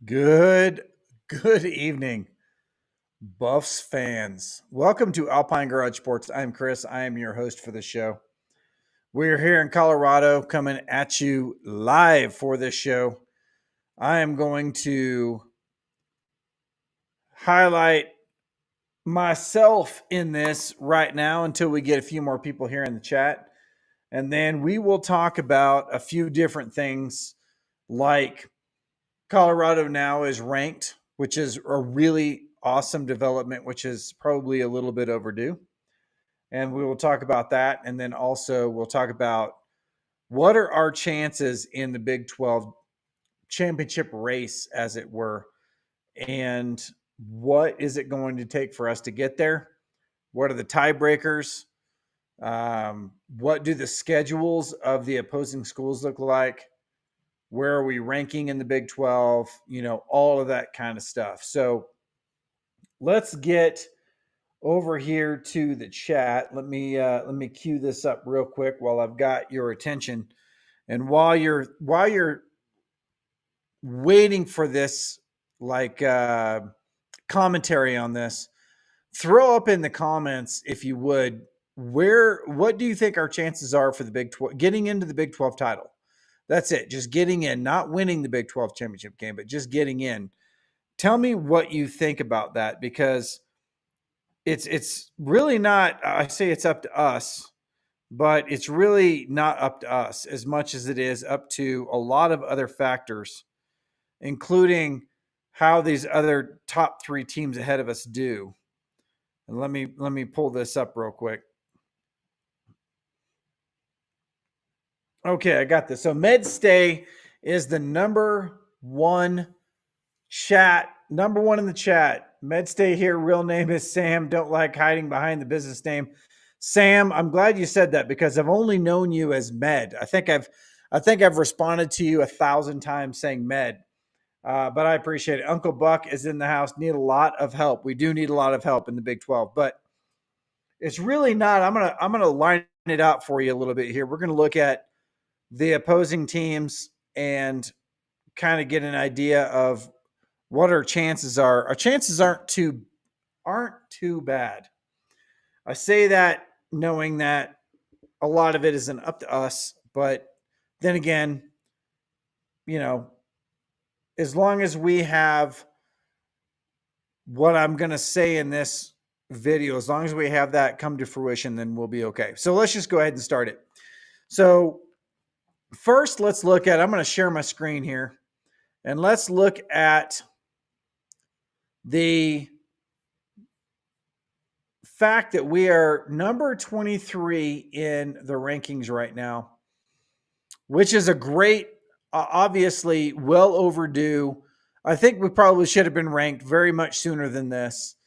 Good, good evening, Buffs fans. Welcome to Alpine Garage Sports. I'm Chris. I am your host for the show. We're here in Colorado coming at you live for this show. I am going to highlight myself in this right now until we get a few more people here in the chat. And then we will talk about a few different things like Colorado now is ranked, which is a really awesome development, which is probably a little bit overdue. And we will talk about that. And then also we'll talk about what are our chances in the Big 12 championship race, as it were, and what is it going to take for us to get there? What are the tiebreakers? What do the schedules of the opposing schools look like? Where are we ranking in the Big 12? All of that kind of stuff. So let's get over here to the chat. Let me cue this up real quick while I've got your attention. And while you're waiting for this, like commentary on this, throw up in the comments, if you would, what do you think our chances are for the Big 12 getting into the Big 12 title? That's it. Just getting in, not winning the Big 12 championship game, but just getting in. Tell me what you think about that, because it's really not, I say it's up to us, but it's really not up to us as much as it is up to a lot of other factors, including how these other top three teams ahead of us do. And let me pull this up real quick. Okay, I got this. So MedStay is the number one in the chat. MedStay here. Real name is Sam. Don't like hiding behind the business name. Sam, I'm glad you said that because I've only known you as Med. I think I've responded to you 1,000 times saying Med. But I appreciate it. Uncle Buck is in the house. Need a lot of help. We do need a lot of help in the Big 12, but it's really not. I'm gonna line it out for you a little bit here. We're gonna look at the opposing teams and kind of get an idea of what our chances are. Our chances aren't too bad. I say that knowing that a lot of it isn't up to us, but then again, as long as we have what I'm going to say in this video, as long as we have that come to fruition, then we'll be okay. So let's just go ahead and start it. So first, let's look at, I'm going to share my screen here, and let's look at the fact that we are number 23 in the rankings right now, which is a great, obviously well overdue. I think we probably should have been ranked very much sooner than this.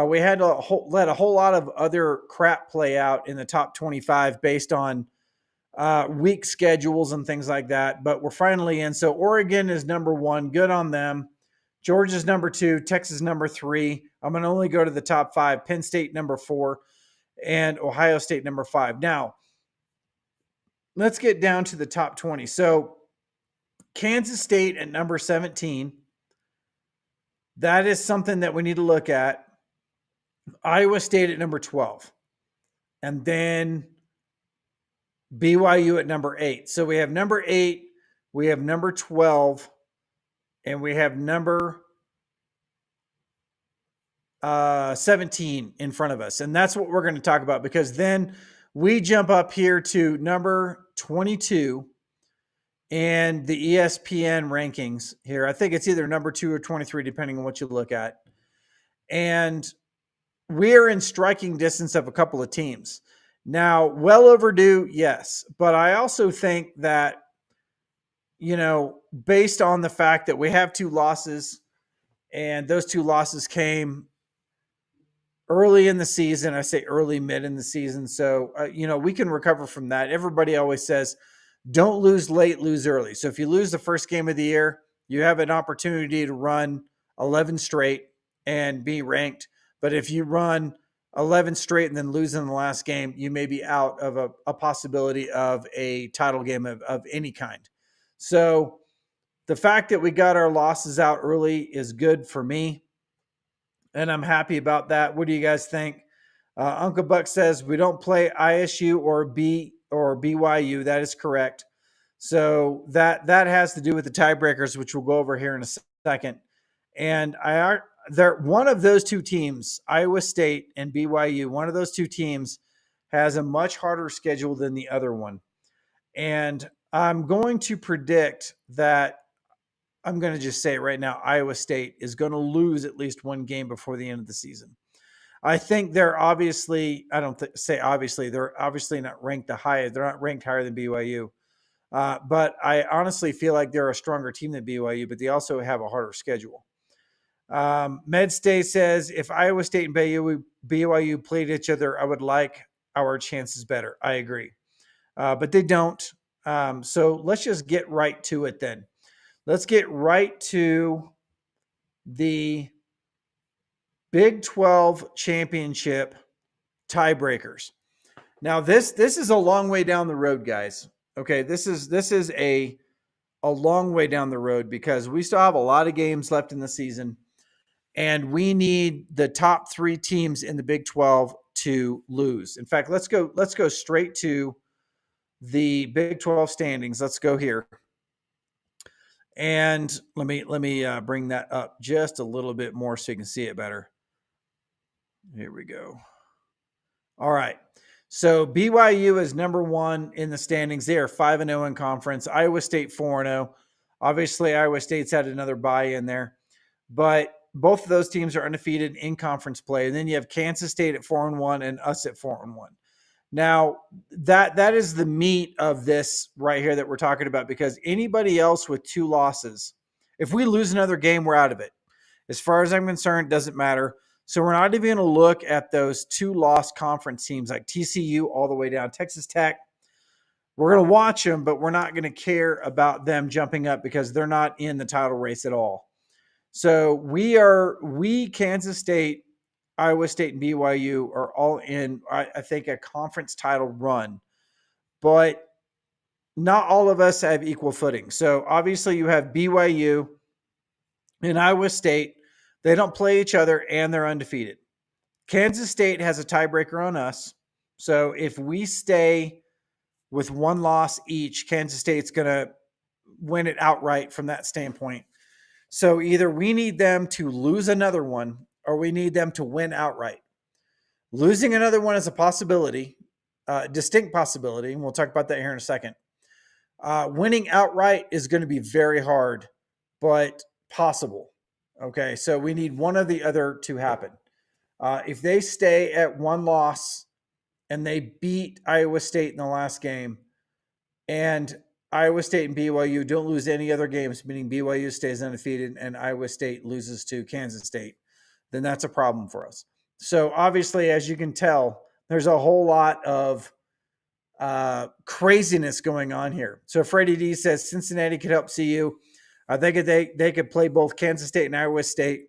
We had to let a whole lot of other crap play out in the top 25 based on weak schedules and things like that. But we're finally in. So Oregon is number one. Good on them. Georgia's number two. Texas number three. I'm going to only go to the top five. Penn State number four. And Ohio State number five. Now, let's get down to the top 20. So Kansas State at number 17. That is something that we need to look at. Iowa State at number 12. And then BYU at number 8. So we have number 8, we have number 12, and we have number 17 in front of us. And that's what we're going to talk about, because then we jump up here to number 22 and the ESPN rankings here. I think it's either number 2 or 23, depending on what you look at. And we're in striking distance of a couple of teams. Now, well overdue, yes. But I also think that, based on the fact that we have 2 losses, and those 2 losses came early in the season, I say early, mid in the season. So, we can recover from that. Everybody always says, don't lose late, lose early. So if you lose the first game of the year, you have an opportunity to run 11 straight and be ranked. But if you run 11 straight and then lose in the last game, you may be out of a possibility of a title game of any kind. So the fact that we got our losses out early is good for me, and I'm happy about that. What do you guys think? Uncle Buck says we don't play ISU or BYU. That is correct. So that has to do with the tiebreakers, which we'll go over here in a second. And they're one of those two teams, Iowa State and BYU. One of those two teams has a much harder schedule than the other one. And I'm going to predict that I'm going to just say it right now. Iowa State is going to lose at least one game before the end of the season. I think they're obviously, I don't say obviously, they're obviously not ranked the highest. They're not ranked higher than BYU. But I honestly feel like they're a stronger team than BYU, but they also have a harder schedule. MedStay says, if Iowa State and BYU played each other, I would like our chances better. I agree. But they don't. So let's just get right to it then. Let's get right to the Big 12 championship tiebreakers. Now, this is a long way down the road, guys. Okay, this is a long way down the road because we still have a lot of games left in the season, and we need the top 3 teams in the Big 12 to lose. In fact, let's go straight to the Big 12 standings. Let's go here. And let me bring that up just a little bit more so you can see it better. Here we go. All right. So BYU is number 1 in the standings. They are 5-0 in conference. Iowa State 4-0. Obviously, Iowa State's had another bye in there, but both of those teams are undefeated in conference play. And then you have Kansas State at 4-1 and us at 4-1. Now, that is the meat of this right here that we're talking about, because anybody else with 2 losses, if we lose another game, we're out of it. As far as I'm concerned, it doesn't matter. So we're not even going to look at those 2-loss conference teams like TCU all the way down Texas Tech. We're going to watch them, but we're not going to care about them jumping up because they're not in the title race at all. So we Kansas State, Iowa State, and BYU are all in, I think, a conference title run. But not all of us have equal footing. So obviously you have BYU and Iowa State. They don't play each other, and they're undefeated. Kansas State has a tiebreaker on us. So if we stay with 1 loss each, Kansas State's going to win it outright from that standpoint. So either we need them to lose another one or we need them to win outright. Losing another one is a possibility, distinct possibility, and we'll talk about that here in a second. Winning outright is going to be very hard, but possible. Okay, so we need one or the other to happen. If they stay at 1 loss and they beat Iowa State in the last game, and Iowa State and BYU don't lose any other games, meaning BYU stays undefeated and Iowa State loses to Kansas State, then that's a problem for us. So obviously, as you can tell, there's a whole lot of craziness going on here. So Freddie D says Cincinnati could help CU. I think if they could play both Kansas State and Iowa State,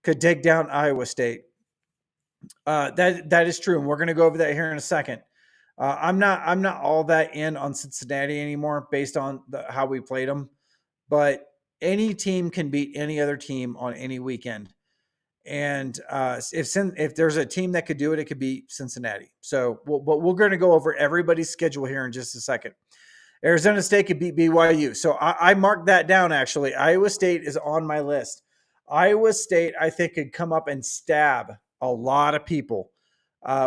could take down Iowa State. That is true, and we're going to go over that here in a second. I'm not all that in on Cincinnati anymore based on how we played them, but any team can beat any other team on any weekend. And if there's a team that could do it, it could be Cincinnati. So we're going to go over everybody's schedule here in just a second. Arizona State could beat BYU. So I marked that down, actually. Iowa State is on my list. Iowa State, I think, could come up and stab a lot of people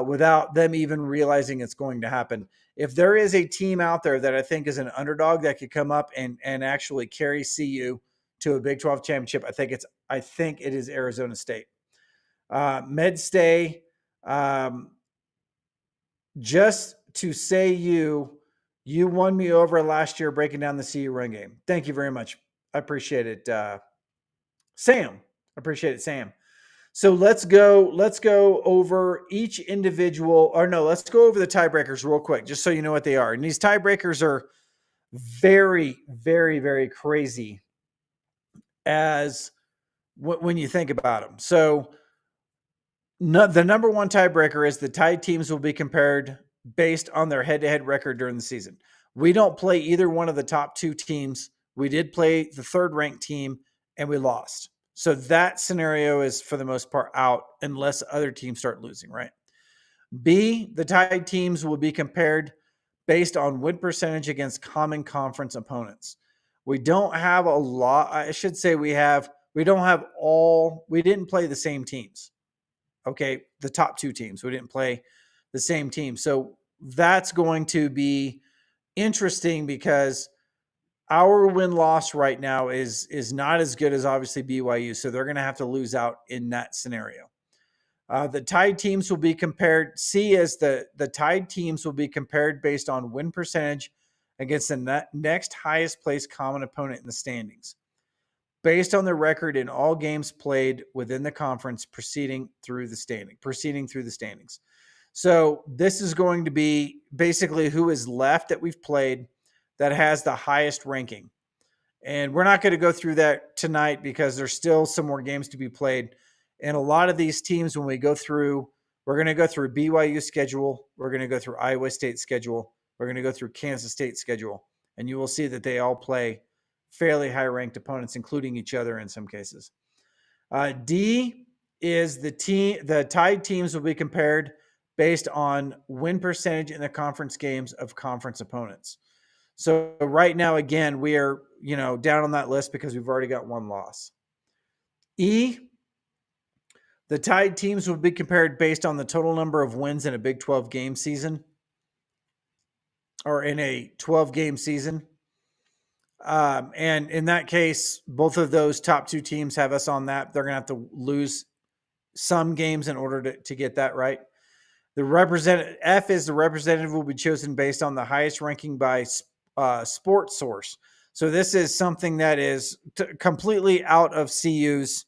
without them even realizing it's going to happen. If there is a team out there that I think is an underdog that could come up and actually carry CU to a Big 12 championship, I think it is Arizona State. MedStay, just to say you won me over last year breaking down the CU run game. Thank you very much. I appreciate it. Sam. Appreciate it, Sam. So let's go over each individual, or no, let's go over the tiebreakers real quick, just so you know what they are. And these tiebreakers are very, very, very crazy as when you think about them. So the number 1 tiebreaker is the tied teams will be compared based on their head-to-head record during the season. We don't play either one of the top 2 teams We did play the third ranked team and we lost. So that scenario is for the most part out unless other teams start losing, right? B, the tied teams will be compared based on win percentage against common conference opponents. We don't have a lot. I should say we don't have all, we didn't play the same teams. Okay. The top two teams, we didn't play the same team. So that's going to be interesting because our win-loss right now is not as good as obviously BYU. So they're going to have to lose out in that scenario. The tied teams will be compared. C is the tied teams will be compared based on win percentage against the next highest placed common opponent in the standings, based on the record in all games played within the conference proceeding through the standings. So this is going to be basically who is left that we've played that has the highest ranking. And we're not going to go through that tonight because there's still some more games to be played. And a lot of these teams, when we go through, we're going to go through BYU schedule. We're going to go through Iowa State schedule. We're going to go through Kansas State schedule. And you will see that they all play fairly high-ranked opponents, including each other in some cases. D is the tied teams will be compared based on win percentage in the conference games of conference opponents. So right now, again, we are, down on that list because we've already got one loss. E, the tied teams will be compared based on the total number of wins in a Big 12 game season or in a 12-game season. And in that case, both of those top two teams have us on that. They're going to have to lose some games in order to get that right. F is the representative will be chosen based on the highest ranking by sports source. So this is something that is completely out of CU's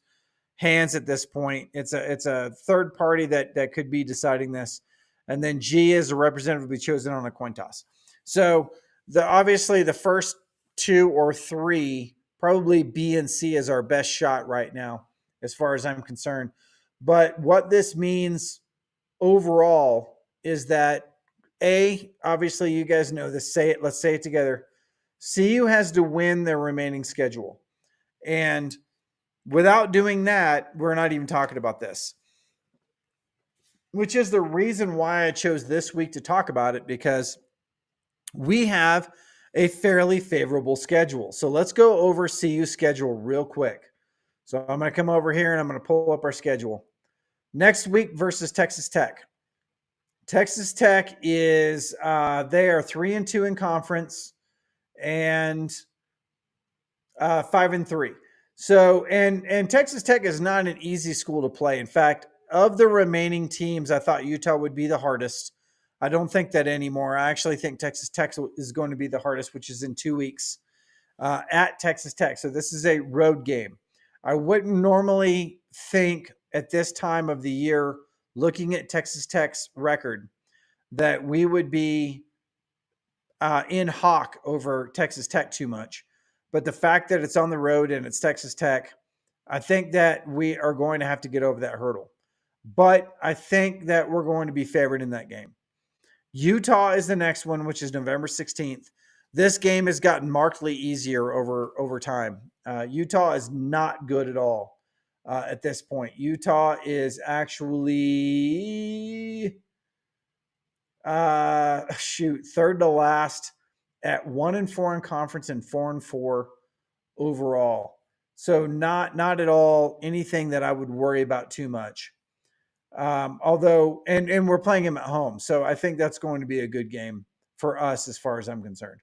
hands at this point. It's a third party that could be deciding this. And then G is a representative will be chosen on a coin toss. So obviously the first two or three, probably B and C is our best shot right now, as far as I'm concerned. But what this means overall is that obviously you guys know this, let's say it together. CU has to win their remaining schedule. And without doing that, we're not even talking about this, which is the reason why I chose this week to talk about it, because we have a fairly favorable schedule. So let's go over CU's schedule real quick. So I'm going to come over here and I'm going to pull up our schedule. Next week versus Texas Tech. Texas Tech is they are 3-2 in conference and 5-3. So and Texas Tech is not an easy school to play. In fact, of the remaining teams, I thought Utah would be the hardest. I don't think that anymore. I actually think Texas Tech is going to be the hardest, which is in 2 weeks at Texas Tech. So this is a road game. I wouldn't normally think at this time of the year, looking at Texas Tech's record, that we would be in hawk over Texas Tech too much. But the fact that it's on the road and it's Texas Tech, I think that we are going to have to get over that hurdle. But I think that we're going to be favored in that game. Utah is the next one, which is November 16th. This game has gotten markedly easier over time. Utah is not good at all at this point. Utah is actually third to last at 1-4 in conference and 4-4 overall. So not at all anything that I would worry about too much. Although we're playing him at home, so I think that's going to be a good game for us as far as I'm concerned.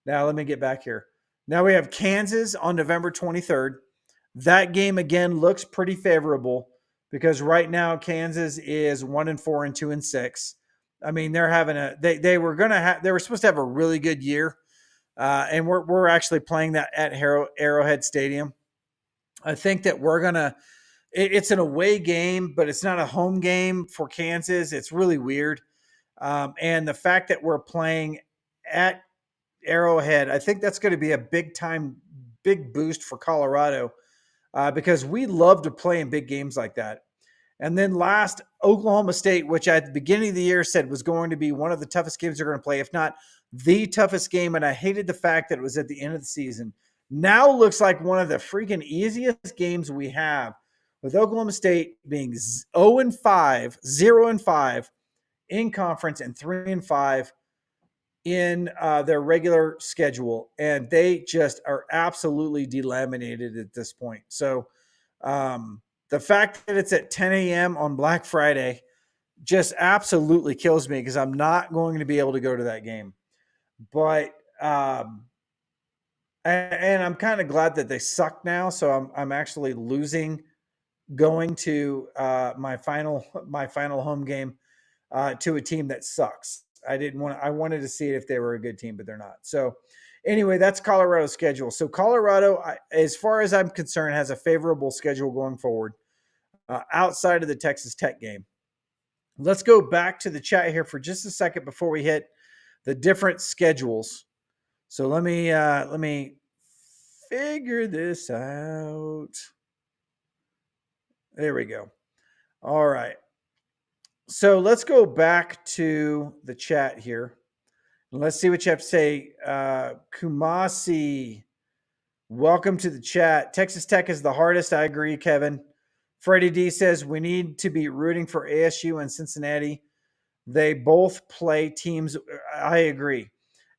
Now let me get back here. Now we have Kansas on November 23rd. That game again looks pretty favorable because right now Kansas is 1-4 and 2-6. I mean, they're having they were supposed to have a really good year, and we're actually playing that at Arrowhead Stadium. I think that we're gonna. It's an away game, but it's not a home game for Kansas. It's really weird, and the fact that we're playing at Arrowhead, I think that's going to be a big boost for Colorado because we love to play in big games like that. And then last, Oklahoma State, which at the beginning of the year said was going to be one of the toughest games they're going to play, if not the toughest game. And I hated the fact that it was at the end of the season now looks like one of the freaking easiest games we have, with Oklahoma State being 0-5, 0-5 in conference and 3-5 in their regular schedule, and they just are absolutely delaminated at this point. So the fact that it's at 10 a.m. on Black Friday just absolutely kills me, because I'm not going to be able to go to that game. But and I'm kind of glad that they suck now, so I'm actually losing going to my final home game to a team that sucks. I wanted to see it if they were a good team, but they're not. So anyway, that's Colorado's schedule. So Colorado, as far as I'm concerned, has a favorable schedule going forward outside of the Texas Tech game. Let's go back to the chat here for just a second before we hit the different schedules. So let me figure this out. There we go. All right. So let's go back to the chat here. Let's see what you have to say. Kumasi, welcome to the chat. Texas Tech is the hardest. I agree, Kevin. Freddie D says we need to be rooting for ASU and Cincinnati. They both play teams. I agree.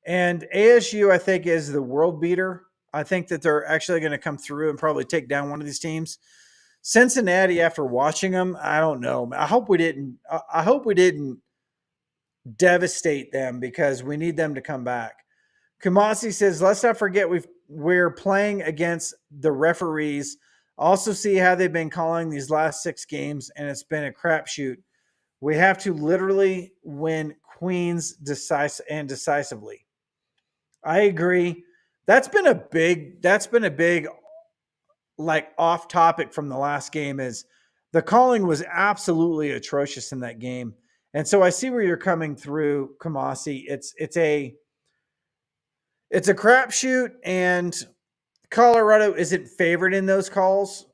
And ASU, I think, is the world beater. I think that they're actually going to come through and probably take down one of these teams. Cincinnati, after watching them, I don't know. I hope we didn't devastate them, because we need them to come back. Kumasi says, let's not forget we're playing against the referees. Also see how they've been calling these last 6 games, and it's been a crapshoot. We have to literally win Queens decisively. I agree. That's been a big like off topic from the last game, is the calling was absolutely atrocious in that game. And so I see where you're coming through, Kamasi. It's a crapshoot, and Colorado isn't favored in those calls.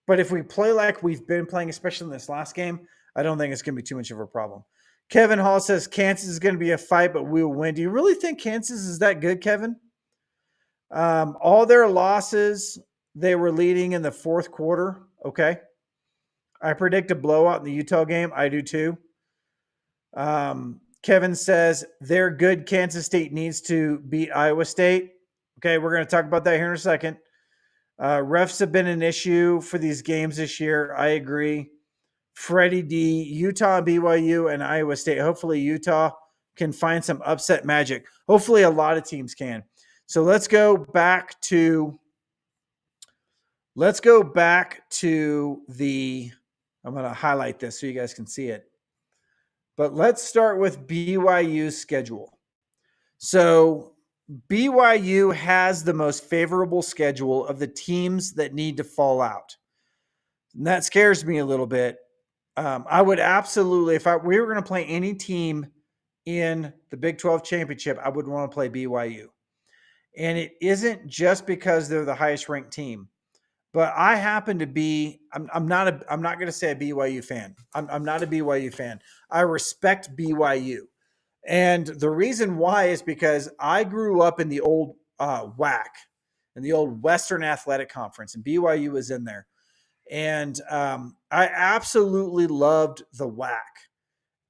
But if we play like we've been playing, especially in this last game, I don't think it's going to be too much of a problem. Kevin Hall says Kansas is going to be a fight, but we will win. Do you really think Kansas is that good, Kevin? All their losses, they were leading in the fourth quarter. Okay. I predict a blowout in the Utah game. I do too. Kevin says they're good. Kansas State needs to beat Iowa State. Okay, we're going to talk about that here in a second. Refs have been an issue for these games this year. I agree. Freddie D, Utah, BYU, and Iowa State. Hopefully Utah can find some upset magic. Hopefully a lot of teams can. So let's go back to the, I'm going to highlight this so you guys can see it. But let's start with BYU's schedule. So BYU has the most favorable schedule of the teams that need to fall out. And that scares me a little bit. I would absolutely, if we were going to play any team in the Big 12 championship, I would want to play BYU. And it isn't just because they're the highest ranked team, but I happen to be, I'm not going to say a BYU fan. I'm not a BYU fan. I respect BYU. And the reason why is because I grew up in the old WAC, in the old Western Athletic Conference, and BYU was in there. And I absolutely loved the WAC.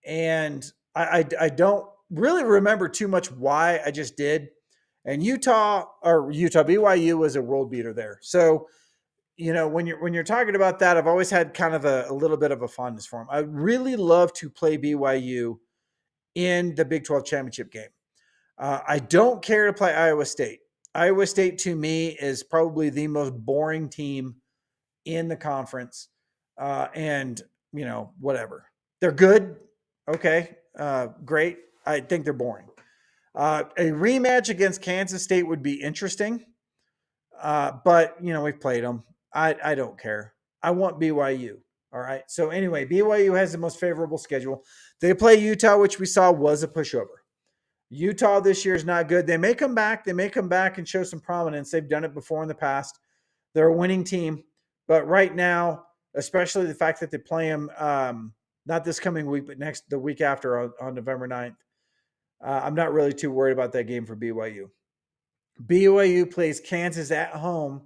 And I don't really remember too much why. I just did. And BYU was a world beater there. So, you know, when you're talking about that, I've always had kind of a little bit of a fondness for them. I really love to play BYU in the Big 12 championship game. I don't care to play Iowa State. Iowa State, to me, is probably the most boring team in the conference. And, you know, whatever. They're good. Okay. Great. I think they're boring. A rematch against Kansas State would be interesting. But, you know, we've played them. I don't care. I want BYU. All right. So anyway, BYU has the most favorable schedule. They play Utah, which we saw was a pushover. Utah this year is not good. They may come back. They may come back and show some prominence. They've done it before in the past. They're a winning team. But right now, especially the fact that they play them not this coming week, but the week after on November 9th, I'm not really too worried about that game for BYU. BYU plays Kansas at home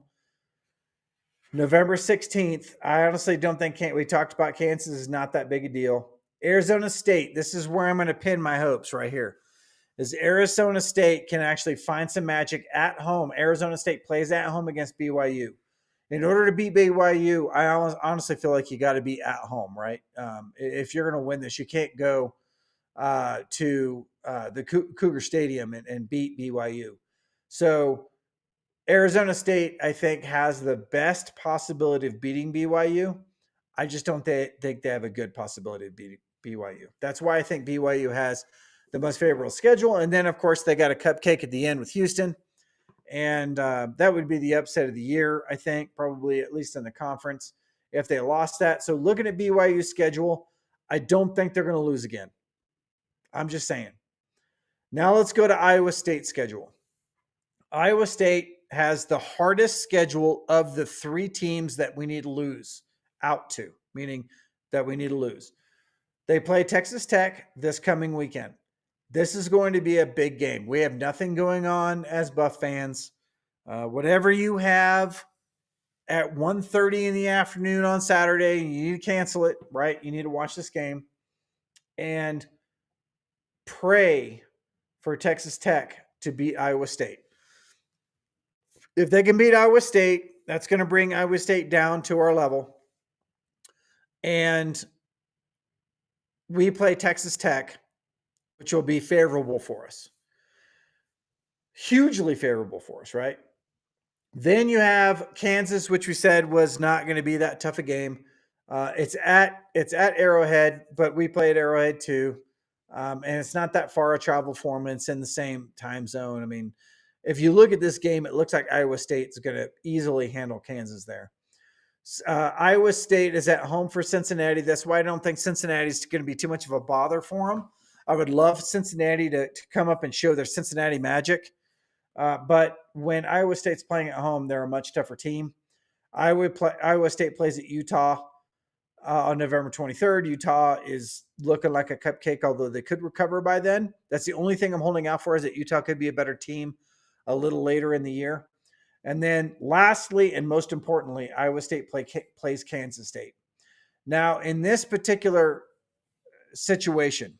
November 16th. I honestly don't think we talked about Kansas is not that big a deal. Arizona State, this is where I'm going to pin my hopes right here. Is Arizona State can actually find some magic at home. Arizona State plays at home against BYU. In order to beat BYU, I honestly feel like you got to be at home, right? If you're going to win this, you can't go to the Cougar Stadium and beat BYU. So Arizona State, I think, has the best possibility of beating BYU. I just don't think they have a good possibility of beating BYU. That's why I think BYU has the most favorable schedule. And then, of course, they got a cupcake at the end with Houston. And that would be the upset of the year, I think, probably at least in the conference if they lost that. So looking at BYU's schedule, I don't think they're going to lose again. I'm just saying. Now let's go to Iowa State's schedule. Iowa State has the hardest schedule of the three teams that we need to lose out to, meaning that we need to lose. They play Texas Tech this coming weekend. This is going to be a big game. We have nothing going on as Buff fans. Whatever you have at 1:30 in the afternoon on Saturday, you need to cancel it, right? You need to watch this game and pray for Texas Tech to beat Iowa State. If they can beat Iowa State, that's going to bring Iowa State down to our level. And we play Texas Tech, which will be favorable for us. Hugely favorable for us, right? Then you have Kansas, which we said was not going to be that tough a game. It's at Arrowhead, but we play at Arrowhead too. And it's not that far a travel for them. It's in the same time zone. I mean, if you look at this game, it looks like Iowa State's going to easily handle Kansas there. Iowa State is at home for Cincinnati. That's why I don't think Cincinnati's going to be too much of a bother for them. I would love Cincinnati to come up and show their Cincinnati magic. But when Iowa State's playing at home, they're a much tougher team. Iowa State plays at Utah on November 23rd. Utah is looking like a cupcake, although they could recover by then. That's the only thing I'm holding out for, is that Utah could be a better team a little later in the year. And then lastly, and most importantly, Iowa State plays Kansas State. Now, in this particular situation,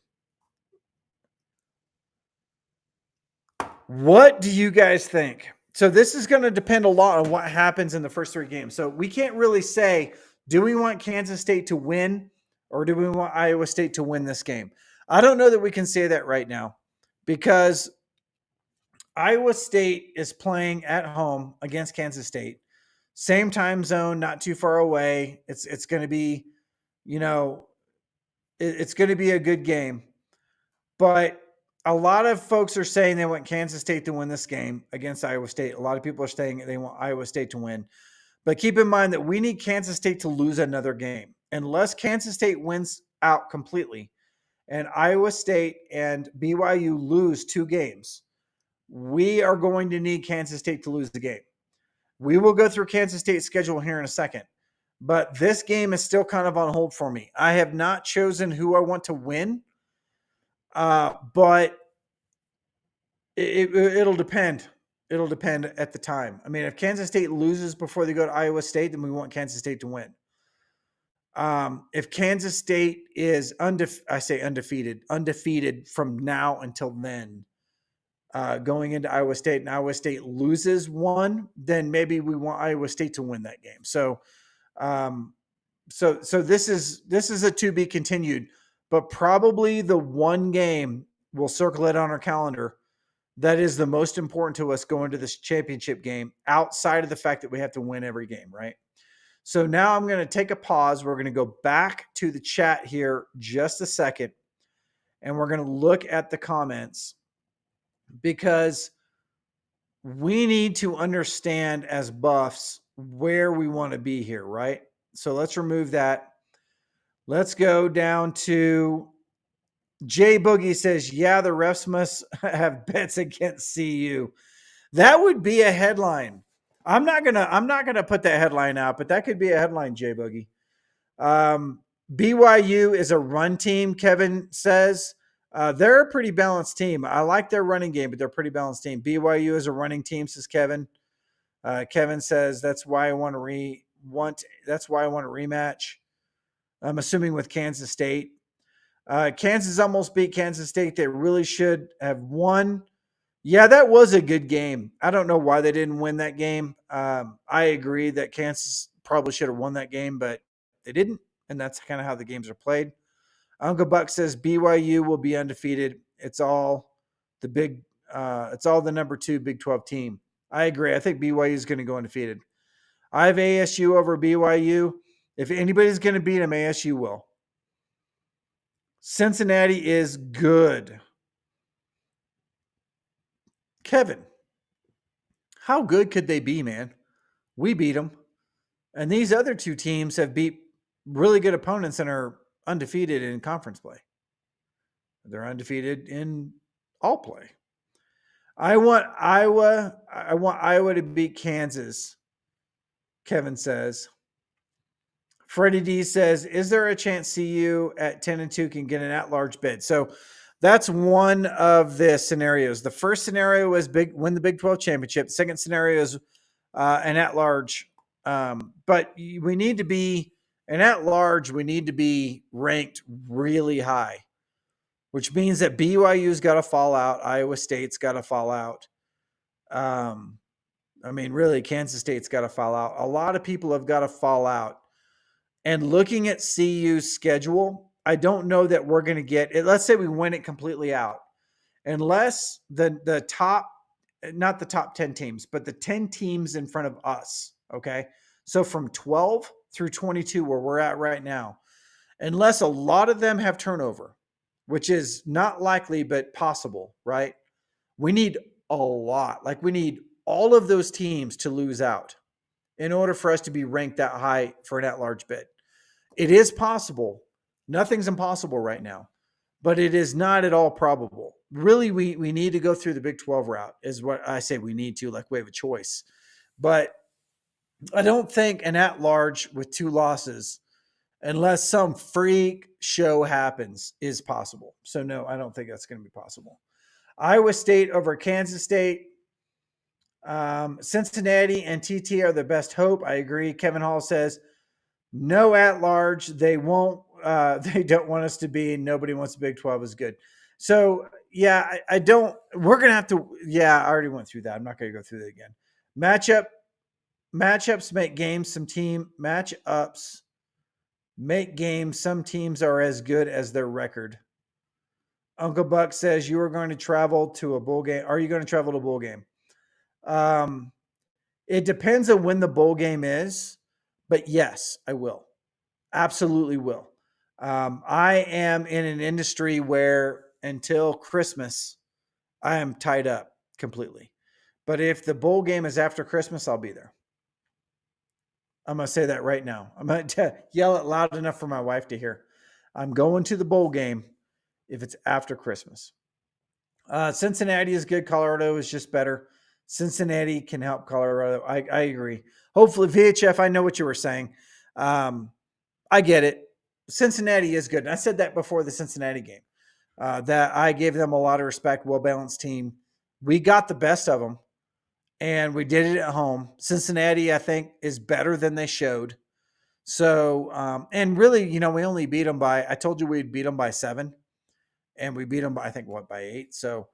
what do you guys think? So this is going to depend a lot on what happens in the first three games. So we can't really say, do we want Kansas State to win or do we want Iowa State to win this game? I don't know that we can say that right now, because Iowa State is playing at home against Kansas State. Same time zone, not too far away. It's going to be, it's going to be a good game. But a lot of folks are saying they want Kansas State to win this game against Iowa State. A lot of people are saying they want Iowa State to win. But keep in mind that we need Kansas State to lose another game. Unless Kansas State wins out completely and Iowa State and BYU lose two games, we are going to need Kansas State to lose the game. We will go through Kansas State's schedule here in a second. But this game is still kind of on hold for me. I have not chosen who I want to win. But it'll depend. It'll depend at the time. I mean, if Kansas State loses before they go to Iowa State, then we want Kansas State to win. If Kansas State is undefeated from now until then, going into Iowa State, and Iowa State loses one, then maybe we want Iowa State to win that game. So this is a to be continued. But probably the one game, we'll circle it on our calendar, that is the most important to us going to this championship game, outside of the fact that we have to win every game, right? So now I'm going to take a pause. We're going to go back to the chat here just a second, and we're going to look at the comments, because we need to understand as Buffs where we want to be here, right? So let's remove that. Let's go down to Jay Boogie says, yeah, the refs must have bets against CU. That would be a headline. I'm not gonna put that headline out, but that could be a headline, Jay Boogie. BYU is a run team, Kevin says. They're a pretty balanced team. I like their running game, but they're a pretty balanced team. BYU is a running team, says Kevin. Kevin says that's why I want to that's why I want a rematch. I'm assuming with Kansas State. Kansas almost beat Kansas State. They really should have won. Yeah, that was a good game. I don't know why they didn't win that game. I agree that Kansas probably should have won that game, but they didn't, and that's kind of how the games are played. Uncle Buck says BYU will be undefeated. It's all the number 2 Big 12 team. I agree. I think BYU is going to go undefeated. I have ASU over BYU. If anybody's going to beat them, ASU will. Cincinnati is good. Kevin, how good could they be, man? We beat them. And these other 2 teams have beat really good opponents and are undefeated in conference play. They're undefeated in all play. I want Iowa to beat Kansas, Kevin says. Freddie D says, is there a chance CU at 10-2 can get an at-large bid? So that's one of the scenarios. The first scenario is win the Big 12 championship. The second scenario is an at-large. But we need to be an at-large. We need to be ranked really high, which means that BYU's got to fall out. Iowa State's got to fall out. Really, Kansas State's got to fall out. A lot of people have got to fall out. And looking at CU's schedule, I don't know that we're going to get it. Let's say we win it completely out. Unless the top, not the top 10 teams, but the 10 teams in front of us, okay? So from 12 through 22, where we're at right now, unless a lot of them have turnover, which is not likely but possible, right? We need a lot. Like we need all of those teams to lose out in order for us to be ranked that high for an at-large bid. It is possible. Nothing's impossible right now, but it is not at all probable. Really, we need to go through the Big 12 route is what I say we need to, like we have a choice. But I don't think an at-large with 2 losses, unless some freak show happens, is possible. So no, I don't think that's going to be possible. Iowa State over Kansas State. Cincinnati and TT are the best hope. I agree. Kevin Hall says, no at-large. They won't. They don't want us to be. Nobody wants the Big 12 is good. So, yeah, I don't. We're going to have to. Yeah, I already went through that. I'm not going to go through that again. Matchups make games. Matchups make games. Some teams are as good as their record. Uncle Buck says you are going to travel to a bowl game. Are you going to travel to a bowl game? It depends on when the bowl game is, but yes, I will. Absolutely will. I am in an industry where until Christmas, I am tied up completely. But if the bowl game is after Christmas, I'll be there. I'm going to say that right now. I'm going to yell it loud enough for my wife to hear. I'm going to the bowl game if it's after Christmas. Cincinnati is good. Colorado is just better. Cincinnati can help Colorado. I agree. Hopefully, VHF, I know what you were saying. I get it. Cincinnati is good. And I said that before the Cincinnati game, that I gave them a lot of respect, well-balanced team. We got the best of them, and we did it at home. Cincinnati, I think, is better than they showed. So, and really, we only beat them by, I told you we'd beat them by 7, and we beat them by, I think, by 8. So,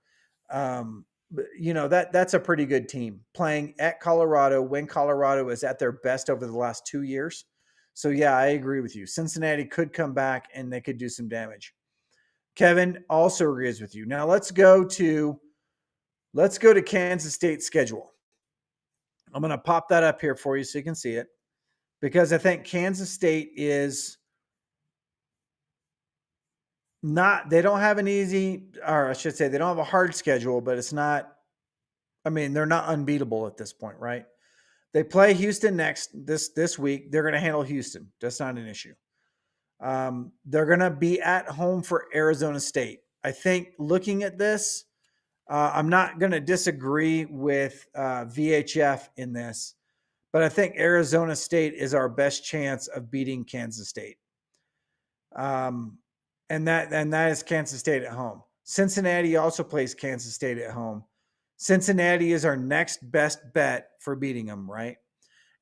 that's a pretty good team playing at Colorado when Colorado is at their best over the last 2 years. So yeah, I agree with you. Cincinnati could come back and they could do some damage. Kevin also agrees with you. Now let's go to Kansas State's schedule. I'm going to pop that up here for you so you can see it, because I think Kansas State is they don't have an easy, or I should say they don't have a hard schedule, but it's not, they're not unbeatable at this point, right? They play Houston next this week. They're going to handle Houston. That's not an issue. They're going to be at home for Arizona State. I think looking at this, I'm not going to disagree with VHF in this, but I think Arizona State is our best chance of beating Kansas State. And that is Kansas State at home. Cincinnati also plays Kansas State at home. Cincinnati is our next best bet for beating them, right?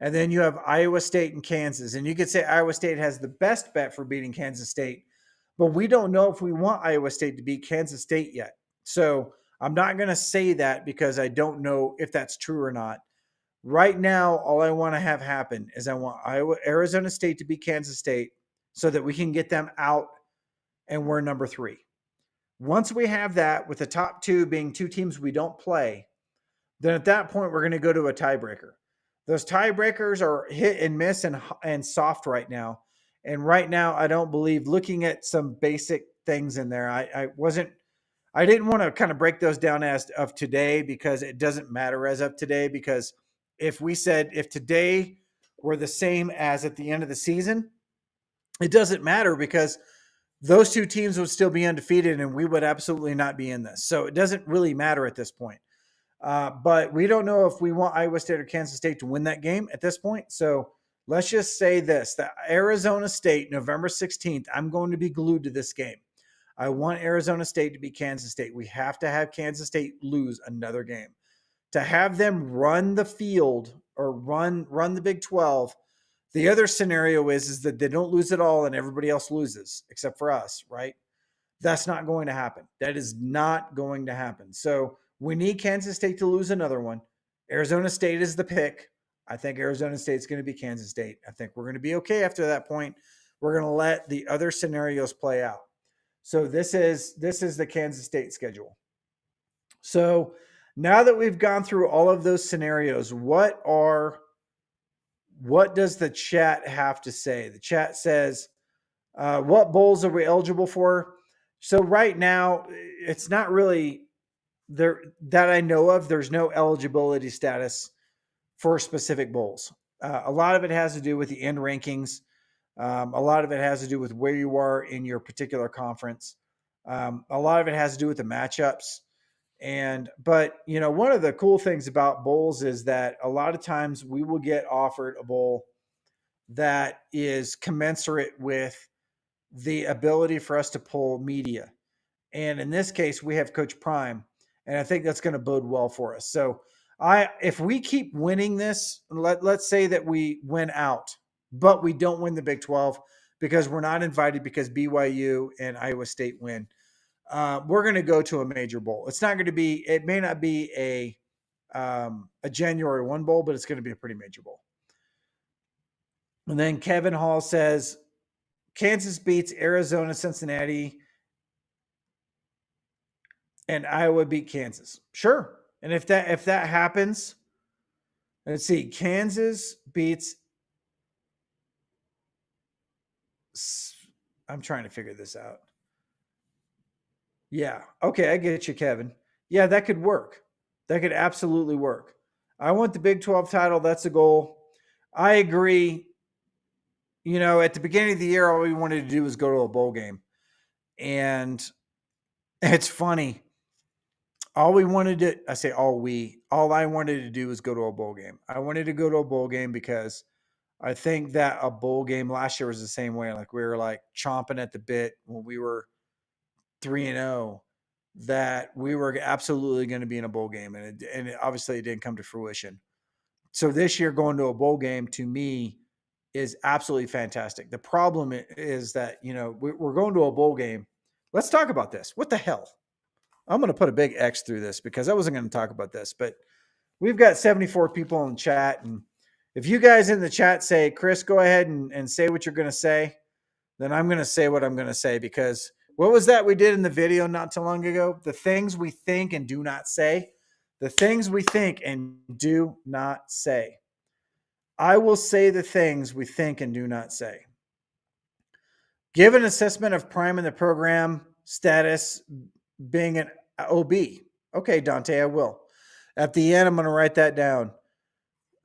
And then you have Iowa State and Kansas. And you could say Iowa State has the best bet for beating Kansas State, but we don't know if we want Iowa State to beat Kansas State yet. So I'm not going to say that because I don't know if that's true or not. Right now, all I want to have happen is I want Arizona State to beat Kansas State so that we can get them out and we're number 3. Once we have that, with the top 2 being 2 teams we don't play, then at that point we're going to go to a tiebreaker. Those tiebreakers are hit and miss and soft right now. And right now, I don't believe, looking at some basic things in there, I didn't want to kind of break those down as of today because it doesn't matter as of today. Because if today were the same as at the end of the season, it doesn't matter because those 2 teams would still be undefeated and we would absolutely not be in this. So it doesn't really matter at this point. But we don't know if we want Iowa State or Kansas State to win that game at this point. So let's just say this, that Arizona State, November 16th, I'm going to be glued to this game. I want Arizona State to beat Kansas State. We have to have Kansas State lose another game. To have them run the field or run the Big 12, the other scenario is that they don't lose at all and everybody else loses except for us, right? That's not going to happen. That is not going to happen. So we need Kansas State to lose another one. Arizona State is the pick. I think Arizona State's going to be Kansas State. I think we're going to be okay after that point. We're going to let the other scenarios play out. So this is the Kansas State schedule. So now that we've gone through all of those scenarios, what does the chat have to say? The chat says, what bowls are we eligible for? So right now, it's not really there that I know of. There's no eligibility status for specific bowls. A lot of it has to do with the end rankings. A lot of it has to do with where you are in your particular conference. A lot of it has to do with the matchups. But one of the cool things about bowls is that a lot of times we will get offered a bowl that is commensurate with the ability for us to pull media. And in this case, we have Coach Prime, and I think that's going to bode well for us. So if we keep winning this, let's say that we win out, but we don't win the Big 12 because we're not invited because BYU and Iowa State win. We're going to go to a major bowl. It may not be a January 1 bowl, but it's going to be a pretty major bowl. And then Kevin Hall says, Kansas beats Arizona, Cincinnati, and Iowa beat Kansas. Sure. And if that happens, let's see, Kansas beats, I'm trying to figure this out. Yeah. Okay. I get you, Kevin. Yeah, that could work. That could absolutely work. I want the Big 12 title. That's a goal. I agree. At the beginning of the year, all we wanted to do was go to a bowl game. And it's funny. All I wanted to do was go to a bowl game. I wanted to go to a bowl game because I think that a bowl game last year was the same way. Like we were like chomping at the bit when we were 3-0 that we were absolutely going to be in a bowl game. And obviously it didn't come to fruition. So this year going to a bowl game to me is absolutely fantastic. The problem is that, we're going to a bowl game. Let's talk about this. What the hell? I'm going to put a big X through this because I wasn't going to talk about this, but we've got 74 people in the chat. And if you guys in the chat say, Chris, go ahead and say what you're going to say, then I'm going to say what I'm going to say, because what was that we did in the video not too long ago? The things we think and do not say. The things we think and do not say. I will say the things we think and do not say. Give an assessment of Prime in the program status being an OB. Okay, Dante, I will. At the end, I'm going to write that down.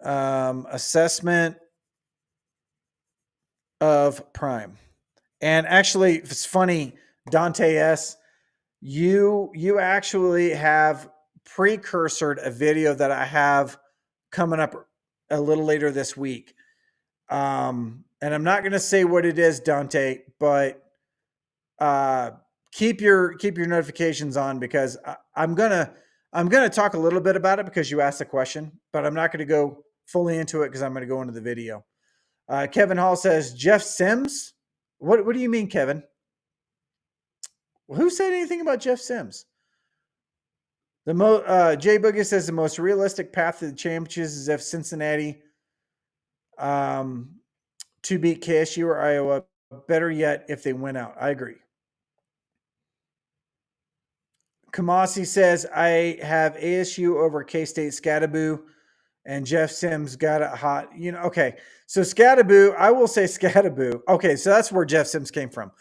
Assessment of Prime. And actually, it's funny, Dante S., you actually have precursored a video that I have coming up a little later this week. And I'm not going to say what it is, Dante, but keep your notifications on, because I'm gonna talk a little bit about it because you asked the question, but I'm not going to go fully into it because I'm going to go into the video. Kevin Hall says Jeff Sims. What do you mean, Kevin? Who said anything about Jeff Sims? Jay Boogie says the most realistic path to the championships is if Cincinnati to beat KSU or Iowa. Better yet, if they win out. I agree. Kamasi says I have ASU over K-State Scattaboo, and Jeff Sims got it hot. Okay. So Scattaboo, I will say Scattaboo. Okay, so that's where Jeff Sims came from.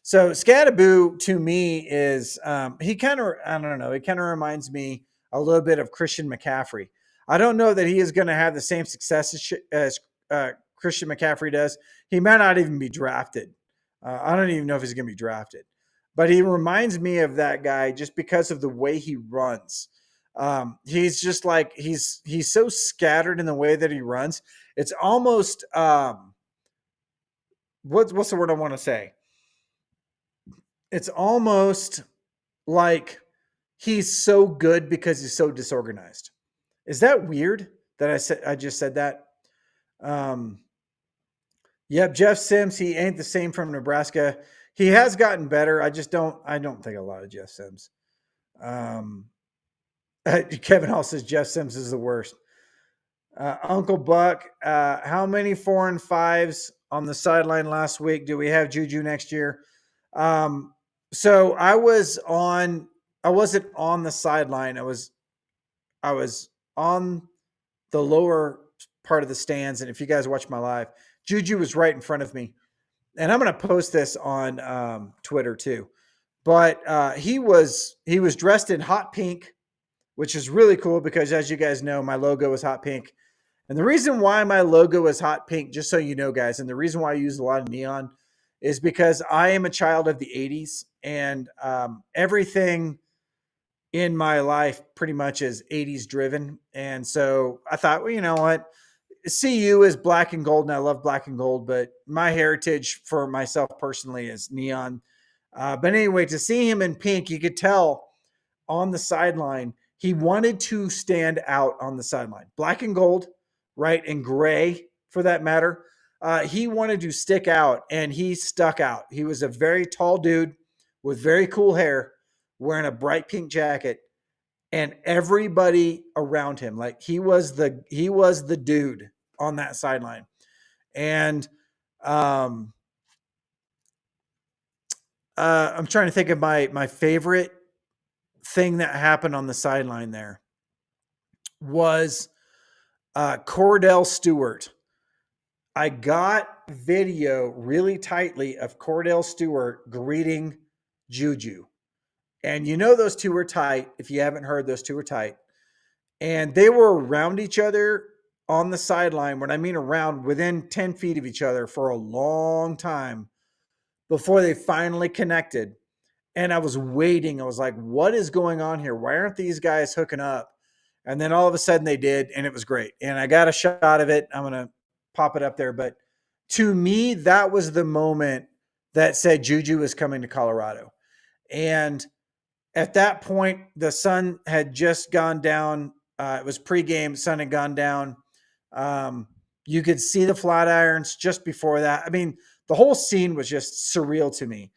So Scattaboo to me is he kind of, I don't know, he kind of reminds me a little bit of Christian McCaffrey. I don't know that he is going to have the same success as Christian McCaffrey does. He might not even be drafted. I don't even know if he's going to be drafted, but he reminds me of that guy just because of the way he runs. He's just like he's so scattered in the way that he runs. It's almost what's the word I want to say? It's almost like he's so good because he's so disorganized. Is that weird that I just said that? Yep, Jeff Sims, he ain't the same from Nebraska. He has gotten better. I don't think a lot of Jeff Sims. Kevin Hall says Jeff Sims is the worst. Uncle Buck, how many 4 and 5s on the sideline last week? Do we have Juju next year? So I wasn't on the sideline. I was on the lower part of the stands. And if you guys watch my live, Juju was right in front of me. And I'm going to post this on Twitter too. But he was dressed in hot pink, which is really cool because, as you guys know, my logo is hot pink. And the reason why my logo is hot pink, just so you know, guys, and the reason why I use a lot of neon is because I am a child of the 80s, and everything in my life pretty much is 80s driven. And so I thought, well, you know what? CU is black and gold, and I love black and gold, but my heritage for myself personally is neon. But anyway, to see him in pink, you could tell on the sideline, he wanted to stand out on the sideline. Black and gold, right? And gray for that matter. He wanted to stick out, and he stuck out. He was a very tall dude with very cool hair, wearing a bright pink jacket, and everybody around him, like he was the dude on that sideline. And I'm trying to think of my favorite thing that happened on the sideline there was Cordell Stewart. I got video really tightly of Cordell Stewart greeting Juju. And you know those two were tight. If you haven't heard, those two were tight. And they were around each other on the sideline. When I mean around, within 10 feet of each other for a long time before they finally connected. And I was waiting. I was like, what is going on here? Why aren't these guys hooking up? And then all of a sudden they did, and it was great. And I got a shot of it. I'm going to pop it up there. But to me, that was the moment that said Juju is coming to Colorado. And at that point, the sun had just gone down. It was pregame. Sun had gone down. You could see the Flatirons just before that. I mean, the whole scene was just surreal to me.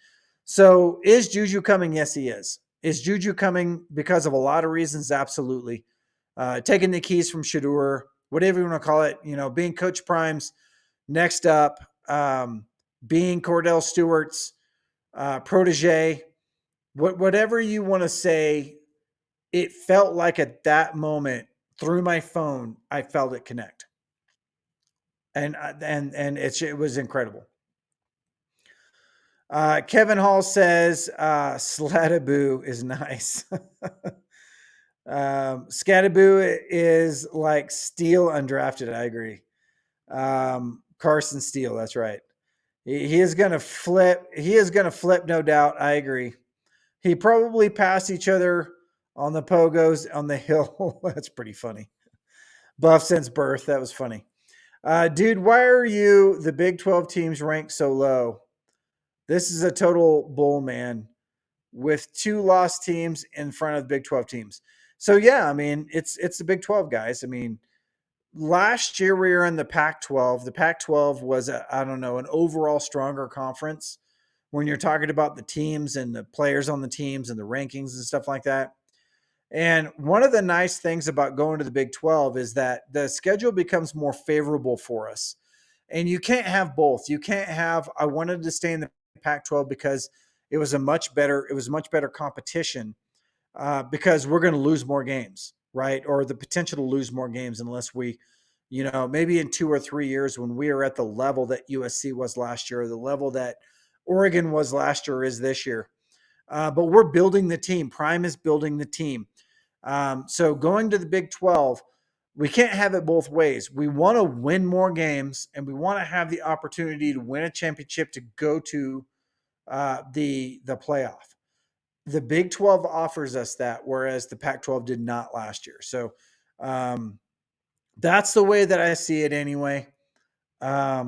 So is Juju coming? Yes, he is. Is Juju coming because of a lot of reasons? Absolutely. Taking the keys from Shedeur, whatever you want to call it, being Coach Prime's next up, being Cordell Stewart's protege, whatever you want to say, it felt like at that moment through my phone, I felt it connect. And it was incredible. Kevin Hall says Slattaboo is nice. Scattaboo is like Steele undrafted. I agree. Carson Steele, that's right. He is going to flip. He is going to flip, no doubt. I agree. He probably passed each other on the pogos on the hill. That's pretty funny. Buff since birth. That was funny. Dude, why are you the Big 12 teams ranked so low? This is a total bull, man. with 2 lost teams in front of Big 12 teams. So yeah, I mean, it's the Big 12 guys. I mean, last year we were in the Pac-12. The Pac-12 was I don't know, an overall stronger conference when you're talking about the teams and the players on the teams and the rankings and stuff like that. And one of the nice things about going to the Big 12 is that the schedule becomes more favorable for us. And you can't have both. You can't have I wanted to stay in the Pac-12 because it was much better competition because we're going to lose more games, right? Or the potential to lose more games unless we, maybe in 2 or 3 years when we are at the level that USC was last year, or the level that Oregon was last year is this year. But we're building the team. Prime is building the team. So going to the Big 12, we can't have it both ways. We want to win more games, and we want to have the opportunity to win a championship to go to the playoff. The Big 12 offers us that, whereas the Pac-12 did not last year. So that's the way that I see it anyway. Let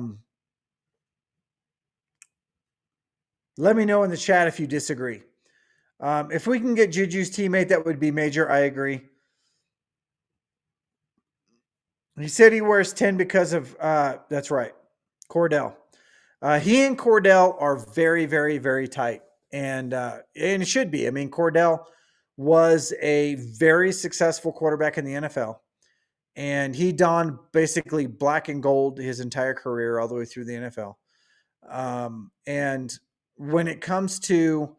me know in the chat if you disagree. If we can get Juju's teammate, that would be major. I agree. He said he wears 10 because of, that's right, Cordell. He and Cordell are very, very, very tight. And it should be. I mean, Cordell was a very successful quarterback in the NFL. And he donned basically black and gold his entire career all the way through the NFL. And when it comes to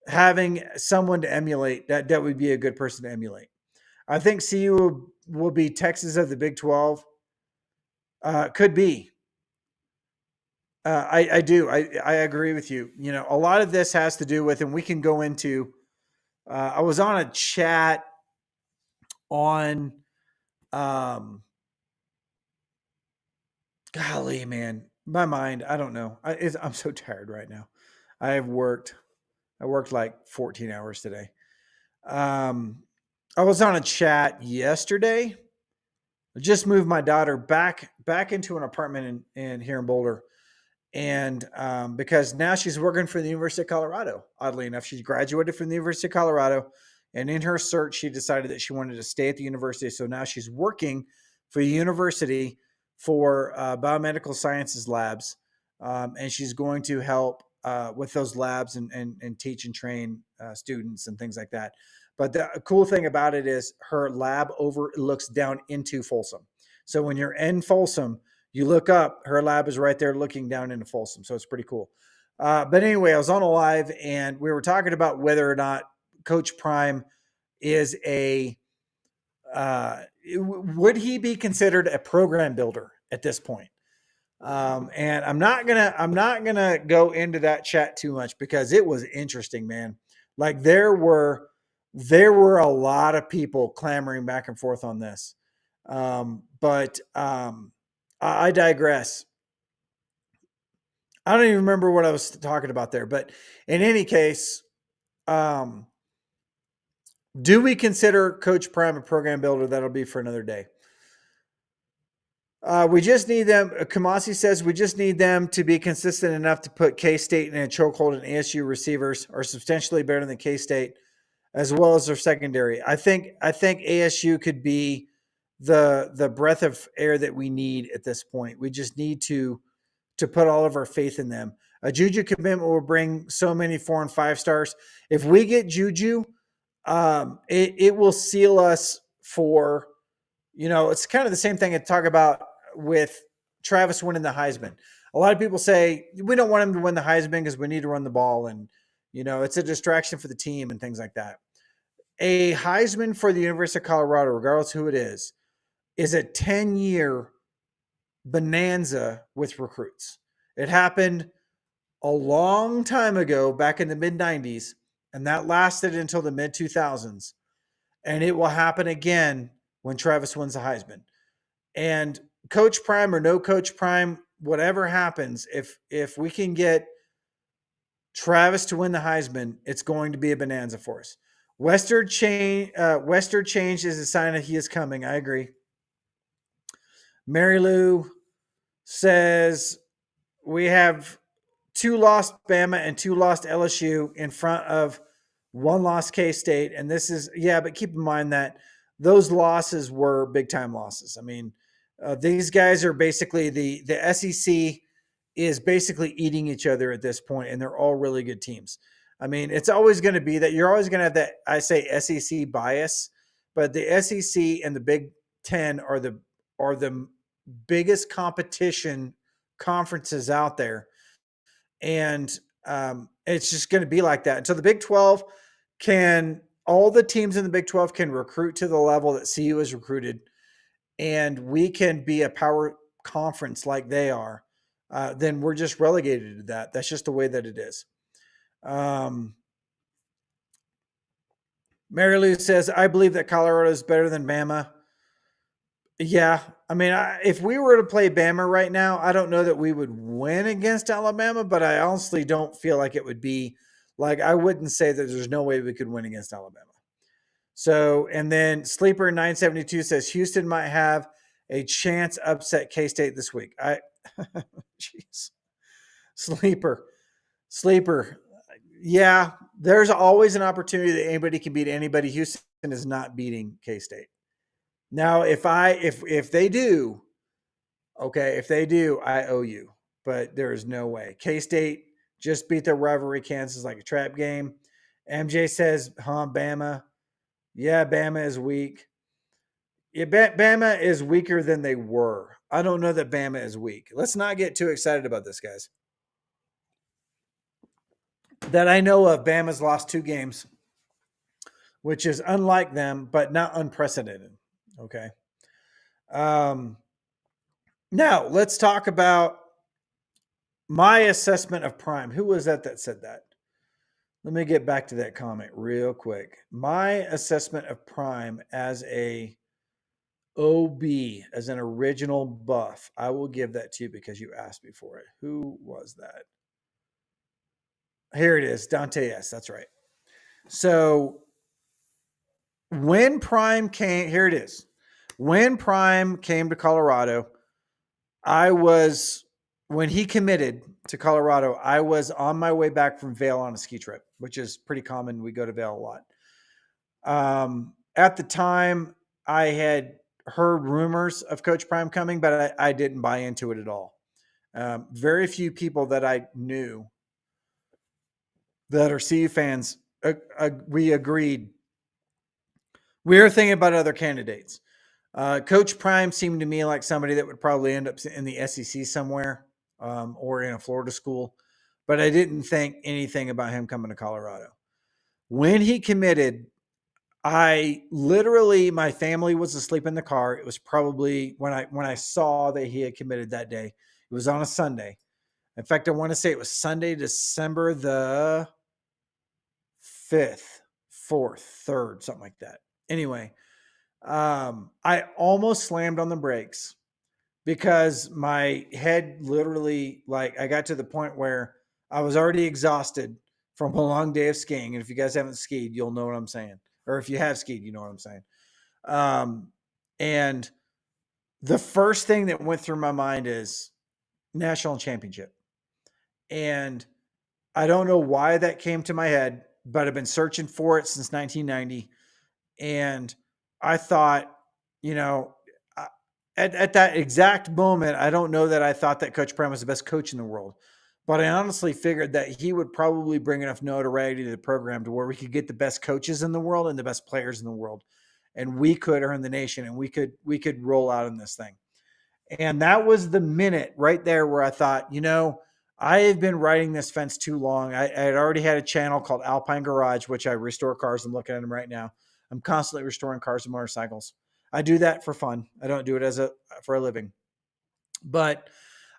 having someone to emulate, that would be a good person to emulate. I think CU will be Texas of the Big 12. Could be. I do. I agree with you. A lot of this has to do with, and we can go into, I was on a chat on, golly, man, my mind, I don't know. I'm so tired right now. I worked like 14 hours today. I was on a chat yesterday. I just moved my daughter back into an apartment in here in Boulder. And because now she's working for the University of Colorado. Oddly enough, she's graduated from the University of Colorado. And in her search, she decided that she wanted to stay at the university. So now she's working for the university for biomedical sciences labs. And she's going to help with those labs and teach and train students and things like that. But the cool thing about it is her lab looks down into Folsom. So when you're in Folsom, you look up, her lab is right there looking down into Folsom. So it's pretty cool. But anyway, I was on a live and we were talking about whether or not Coach Prime is would he be considered a program builder at this point? And I'm not gonna go into that chat too much because it was interesting, man. Like there were a lot of people clamoring back and forth on this. But I digress. I don't even remember what I was talking about there, but in any case, do we consider Coach Prime a program builder? That'll be for another day. We just need them. Kamasi says we just need them to be consistent enough to put K-State in a chokehold, and ASU receivers are substantially better than K-State, as well as their secondary. I think ASU could be the breath of air that we need at this point. We just need to put all of our faith in them. A Juju commitment will bring so many 4 and 5 stars. If we get Juju, it will seal us for, it's kind of the same thing I talk about with Travis winning the Heisman. A lot of people say we don't want him to win the Heisman because we need to run the ball and, it's a distraction for the team and things like that. A Heisman for the University of Colorado, regardless who it is a 10-year bonanza with recruits. It happened a long time ago, back in the mid-90s, and that lasted until the mid-2000s. And it will happen again when Travis wins the Heisman. And Coach Prime or no Coach Prime, whatever happens, if we can get Travis to win the Heisman, it's going to be a bonanza for us. Western change is a sign that he is coming. I agree. Mary Lou says we have 2 lost Bama and 2 lost LSU in front of one loss K-State, and this is but keep in mind that those losses were big time losses. I mean, these guys are basically the SEC is basically eating each other at this point, and they're all really good teams. I mean, it's always going to be that you're always going to have that I say SEC bias, but the SEC and the Big Ten are the biggest competition conferences out there, and it's just going to be like that. And so the Big 12 can all the teams in the Big 12 can recruit to the level that CU has recruited, and we can be a power conference like they are, then we're just relegated to that. That's just the way that it is. Mary Lou says, I believe that Colorado is better than Bama. Yeah. I mean, if we were to play Bama right now, I don't know that we would win against Alabama, but I honestly don't feel like it would be like, I wouldn't say that there's no way we could win against Alabama. So, and then Sleeper 972 says Houston might have a chance upset K-State this week. Jeez. Sleeper. Yeah, there's always an opportunity that anybody can beat anybody. Houston is not beating K-State. Now, if they do, okay, if they do, I owe you. But there is no way. K-State just beat their rivalry Kansas like a trap game. MJ says, Bama. Yeah, Bama is weak. Yeah, Bama is weaker than they were. I don't know that Bama is weak. Let's not get too excited about this, guys. That I know of, Bama's lost 2 games, which is unlike them, but not unprecedented. Okay. Now let's talk about my assessment of Prime. Who was that said that? Let me get back to that comment real quick. My assessment of Prime as a OB, as an original buff, I will give that to you because you asked me for it. Who was that? Here it is, Dante S. That's right. So when Prime came, here it is. When Prime came to Colorado, when he committed to Colorado, I was on my way back from Vail on a ski trip, which is pretty common. We go to Vail a lot. At the time, I had heard rumors of Coach Prime coming, but I didn't buy into it at all. Very few people that I knew that are CU fans, we agreed. We were thinking about other candidates. Coach Prime seemed to me like somebody that would probably end up in the SEC somewhere or in a Florida school, but I didn't think anything about him coming to Colorado. When he committed, my family was asleep in the car. It was probably when I saw that he had committed that day. It was on a Sunday. In fact, I want to say it was Sunday, December the 5th, 4th, 3rd, something like that. Anyway, I almost slammed on the brakes because my head literally, I got to the point where I was already exhausted from a long day of skiing. And if you guys haven't skied, you'll know what I'm saying. Or if you have skied, you know what I'm saying. And the first thing that went through my mind is national championship. And I don't know why that came to my head, but I've been searching for it since 1990. And I thought, at that exact moment, I don't know that I thought that Coach Prime was the best coach in the world, but I honestly figured that he would probably bring enough notoriety to the program to where we could get the best coaches in the world and the best players in the world, and we could earn the nation, and we could roll out in this thing. And that was the minute right there where I thought, I have been riding this fence too long. I had already had a channel called Alpine Garage, which I restore cars. I'm looking at them right now. I'm constantly restoring cars and motorcycles. I do that for fun. I don't do it for a living. But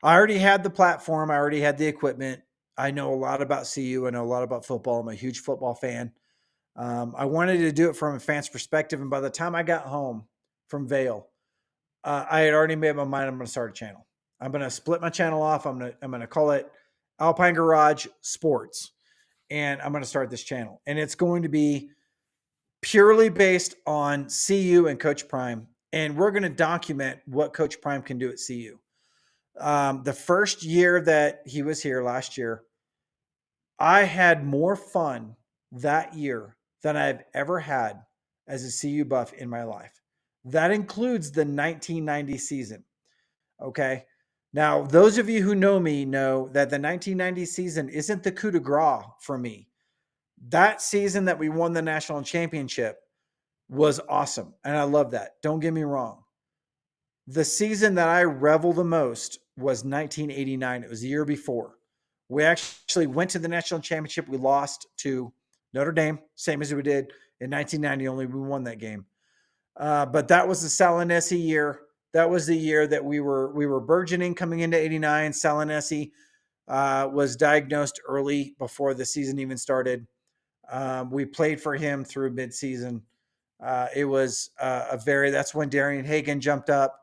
I already had the platform. I already had the equipment. I know a lot about CU. I know a lot about football. I'm a huge football fan. I wanted to do it from a fan's perspective. And by the time I got home from Vail, I had already made my mind. I'm going to start a channel. I'm going to split my channel off. I'm going to call it Alpine Garage Sports. And I'm going to start this channel. And it's going to be purely based on CU and Coach Prime. And we're going to document what Coach Prime can do at CU. The first year that he was here last year, I had more fun that year than I've ever had as a CU Buff in my life. That includes the 1990 season. Okay. Now, those of you who know me know that the 1990 season isn't the coup de grace for me. That season that we won the national championship was awesome. And I love that. Don't get me wrong. The season that I revel the most was 1989. It was the year before. We actually went to the national championship. We lost to Notre Dame, same as we did in 1990, only we won that game. But that was the Salinesi year. That was the year that we were burgeoning coming into 89. Salinesi was diagnosed early before the season even started. We played for him through midseason. It was that's when Darian Hagan jumped up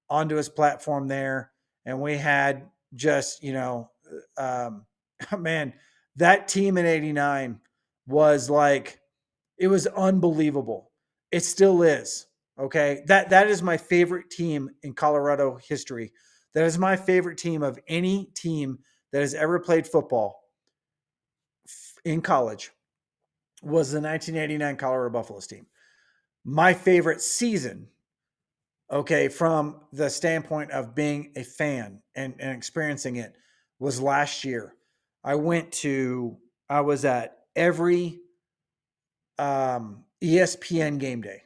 onto his platform there. And we had just, man, that team in 89 was like, it was unbelievable. It still is. Okay. That is my favorite team in Colorado history. That is my favorite team of any team that has ever played football in college was the 1989 Colorado Buffaloes team. My favorite season, okay, from the standpoint of being a fan and experiencing it, was last year. I was at every ESPN game day.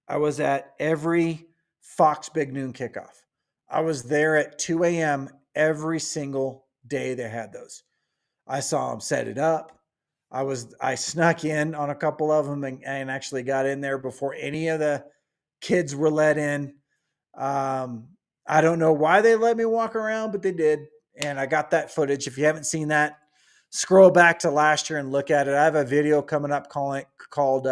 I was at every Fox Big Noon kickoff. I was there at 2 a.m. every single day they had those. I saw them set it up. I snuck in on a couple of them and actually got in there before any of the kids were let in. I don't know why they let me walk around, but they did. And I got that footage. If you haven't seen that, scroll back to last year and look at it. I have a video coming up called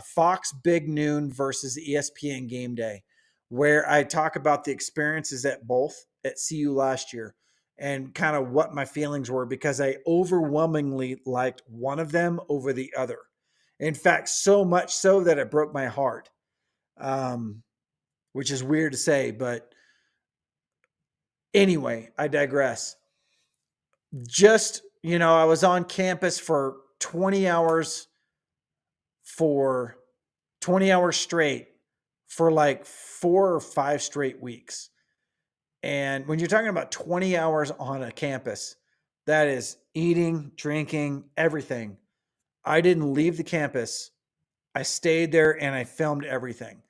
Fox Big Noon versus ESPN Game Day, where I talk about the experiences at both at CU last year and kind of what my feelings were, because I overwhelmingly liked one of them over the other. In fact, so much so that it broke my heart, which is weird to say, but anyway, I digress. Just, I was on campus for 20 hours straight for like 4 or 5 straight weeks. And when you're talking about 20 hours on a campus, that is eating, drinking, everything. I didn't leave the campus. I stayed there and I filmed everything.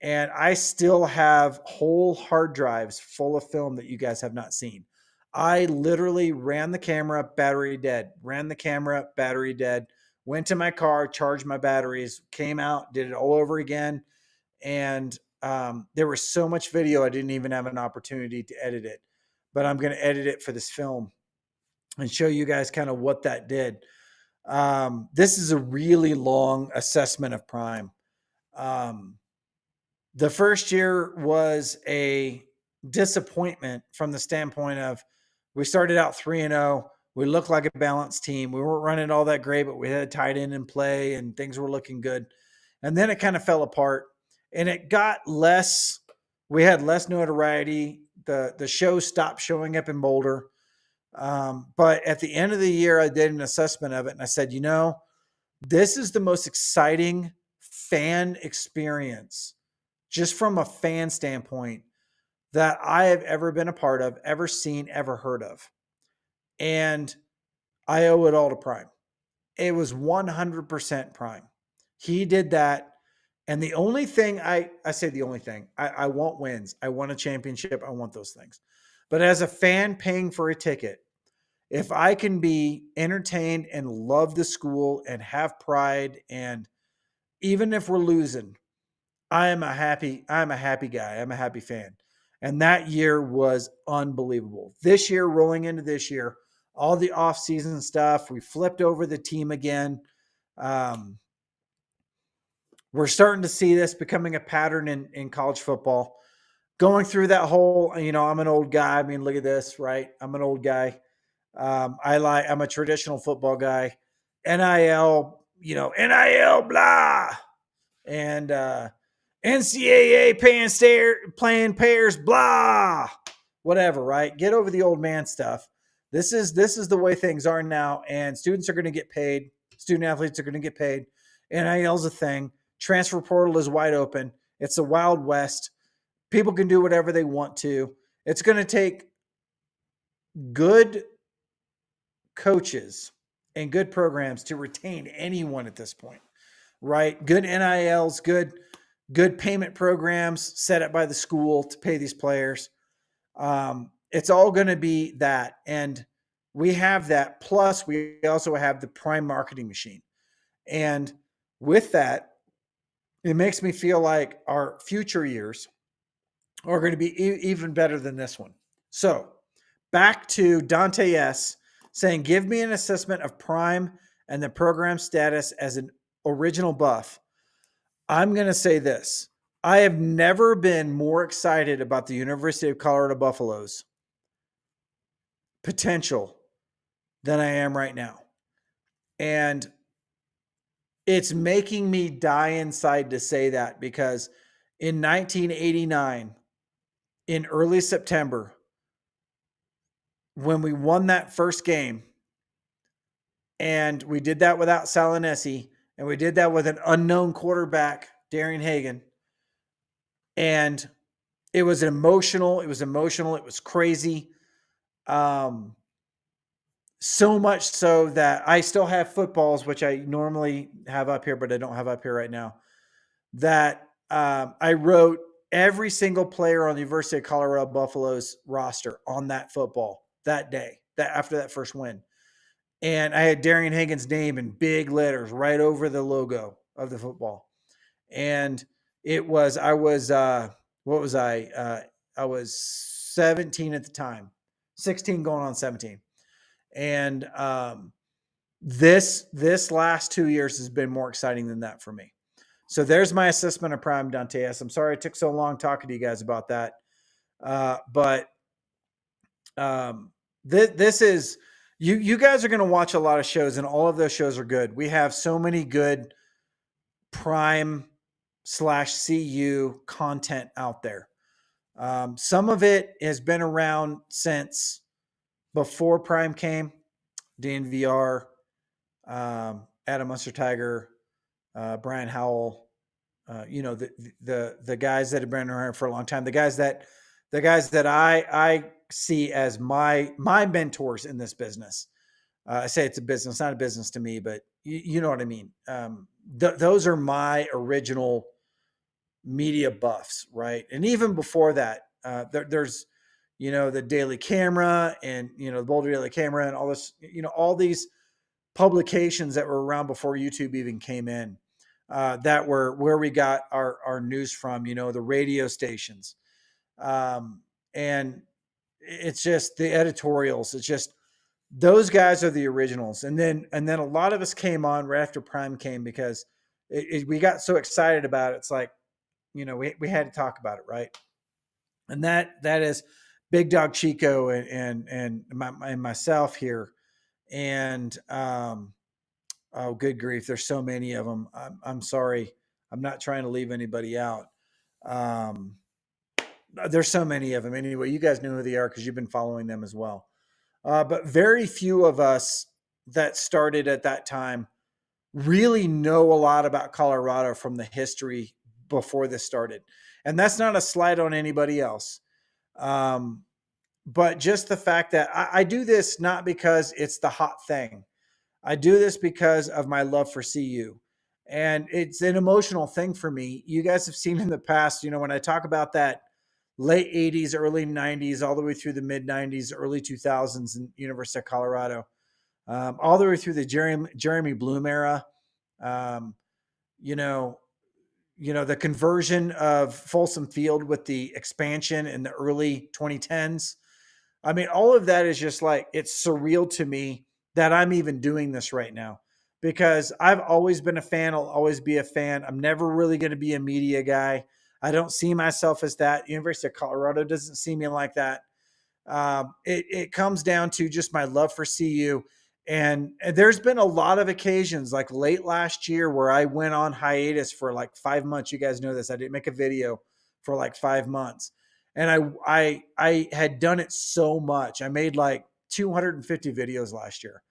And I still have whole hard drives full of film that you guys have not seen. I literally ran the camera, battery dead, went to my car, charged my batteries, came out, did it all over again. And there was so much video, I didn't even have an opportunity to edit it. But I'm going to edit it for this film and show you guys kind of what that did. This is a really long assessment of Prime. The first year was a disappointment from the standpoint of we started out 3-0. We looked like a balanced team. We weren't running all that great, but we had a tight end in play and things were looking good. And then it kind of fell apart and it got less. We had less notoriety. The show stopped showing up in Boulder. But at the end of the year, I did an assessment of it and I said, this is the most exciting fan experience, just from a fan standpoint, that I have ever been a part of, ever seen, ever heard of. And I owe it all to Prime. It was 100% Prime. He did that. And the only thing I want wins. I want a championship. I want those things. But as a fan paying for a ticket, if I can be entertained and love the school and have pride, and even if we're losing, I'm a happy guy. I'm a happy fan. And that year was unbelievable. This year, rolling into this year, all the off-season stuff, we flipped over the team again. We're starting to see this becoming a pattern in college football. Going through that whole, I'm an old guy. I mean, look at this, right? I'm an old guy. I'm a traditional football guy. NIL, NIL, blah. And NCAA playing pairs, blah, whatever, right? Get over the old man stuff. This is the way things are now, and students are going to get paid. Student athletes are going to get paid. NIL is a thing. Transfer portal is wide open. It's the Wild West. People can do whatever they want to. It's going to take good coaches and good programs to retain anyone at this point, right? Good NILs, good payment programs set up by the school to pay these players. It's all going to be that. And we have that. Plus, we also have the prime marketing machine. And with that, it makes me feel like our future years are going to be even better than this one. So back to Dante S. saying, give me an assessment of prime and the program status as an original buff. I'm going to say this. I have never been more excited about the University of Colorado Buffaloes potential than I am right now. And it's making me die inside to say that, because in 1989, in early September, when we won that first game, and we did that without Salinesi, and we did that with an unknown quarterback, Darian Hagan, and it was emotional. It was crazy. So much so that I still have footballs, which I normally have up here, but I don't have up here right now, that I wrote every single player on the University of Colorado Buffaloes roster on that football that day, that after that first win. And I had Darian Hagan's name in big letters right over the logo of the football. And it was, I was 17 at the time, 16 going on 17. And this last 2 years has been more exciting than that for me. So there's my assessment of prime, Dante S. I'm sorry it took so long talking to you guys about that. But this is, you guys are going to watch a lot of shows, and all of those shows are good. We have so many good prime / CU content out there. Some of it has been around since before prime came. DNVR, Adam Munster-Tiger, Brian Howell, the guys that have been around for a long time, the guys that I see as my mentors in this business. I say it's a business, not a business to me, but you know what I mean. Those are my original media buffs, right? And even before that, there's the Daily Camera and the Boulder Daily Camera and all this, all these publications that were around before YouTube even came in, that were where we got our news from, the radio stations. And it's just the editorials. It's just, those guys are the originals. And then a lot of us came on right after prime came, because we got so excited about it. It's like, we had to talk about it. Right. And that is Big Dog Chico and myself here. And, oh, good grief. There's so many of them. I'm sorry. I'm not trying to leave anybody out. There's so many of them. Anyway, you guys know who they are because you've been following them as well. But very few of us that started at that time really know a lot about Colorado from the history before this started. And that's not a slight on anybody else. But just the fact that I do this not because it's the hot thing. I do this because of my love for CU. And it's an emotional thing for me. You guys have seen in the past, when I talk about that late 80s, early 90s, all the way through the mid 90s, early 2000s in University of Colorado, all the way through the Jeremy Bloom era, the conversion of Folsom Field with the expansion in the early 2010s. I mean, all of that is just like, it's surreal to me that I'm even doing this right now, because I've always been a fan. I'll always be a fan. I'm never really going to be a media guy. I don't see myself as that. University of Colorado doesn't see me like that. It comes down to just my love for CU. And there's been a lot of occasions, like late last year, where I went on hiatus for like 5 months. You guys know this. I didn't make a video for like 5 months. And I had done it so much. I made like 250 videos last year.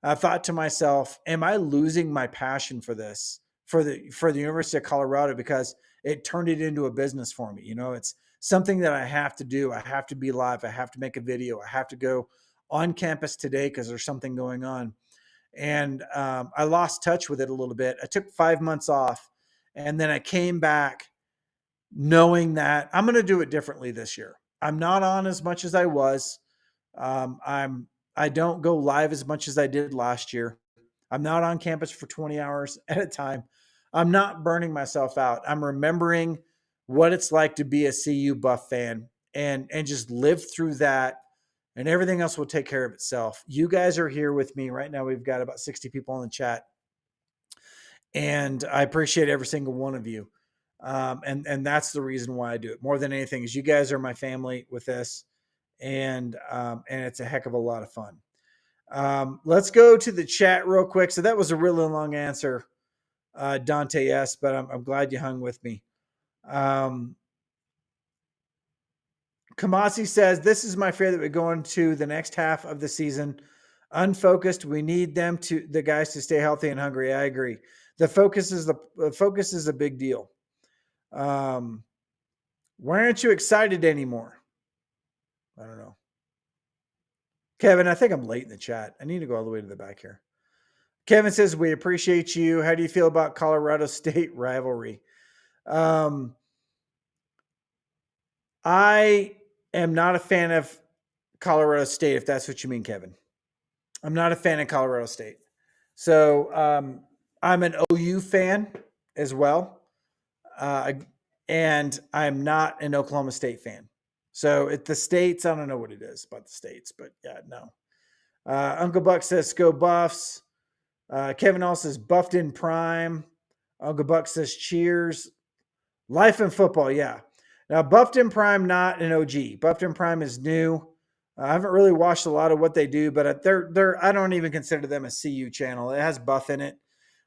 I thought to myself, am I losing my passion for this, for the University of Colorado, because it turned it into a business for me? It's something that I have to do. I have to be live. I have to make a video. I have to go on campus today because there's something going on. And I lost touch with it a little bit. I took 5 months off, and then I came back knowing that I'm going to do it differently this year. I'm not on as much as I was. I don't go live as much as I did last year. I'm not on campus for 20 hours at a time. I'm not burning myself out. I'm remembering what it's like to be a CU Buff fan and just live through that, and everything else will take care of itself. You guys are here with me right now. We've got about 60 people in the chat, and I appreciate every single one of you. And that's the reason why I do it more than anything, is you guys are my family with this, and it's a heck of a lot of fun. Let's go to the chat real quick. So that was a really long answer, Dante. Yes, but I'm glad you hung with me. Kamasi says, this is my fear that we go into the next half of the season unfocused. We need the guys to stay healthy and hungry. I agree. The focus is a big deal. Why aren't you excited anymore? I don't know. Kevin, I think I'm late in the chat. I need to go all the way to the back here. Kevin says, we appreciate you. How do you feel about Colorado State rivalry? I am not a fan of Colorado State, if that's what you mean, Kevin. I'm not a fan of Colorado State. So I'm an OU fan as well. And I'm not an Oklahoma State fan. So the states, I don't know what it is about the states, but yeah, no. Uncle Buck says, go Buffs. Kevin also says, buffed in prime. Uncle Buck says, cheers. Life in football, yeah. Now, buffed in prime, not an OG. Buffed in prime is new. I haven't really watched a lot of what they do, but I don't even consider them a CU channel. It has Buff in it.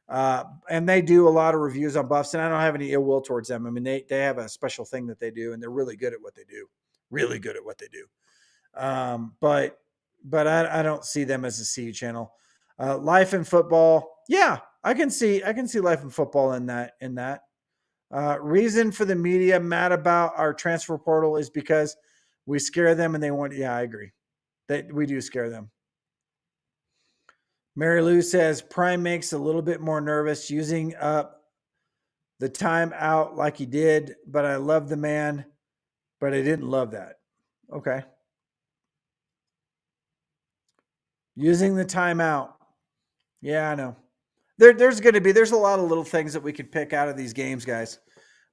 And they do a lot of reviews on Buffs, and I don't have any ill will towards them. I mean, they have a special thing that they do, and they're really good at what they do. Really good at what they do. But I don't see them as a CU channel. Life in football, yeah, I can see life in football in that. Reason for the media mad about our transfer portal is because we scare them and they want. Yeah, I agree that we do scare them. Mary Lou says Prime makes a little bit more nervous using up the time out like he did, but I love the man, but I didn't love that. Okay. Using the timeout. Yeah, I know. There's a lot of little things that we could pick out of these games, guys.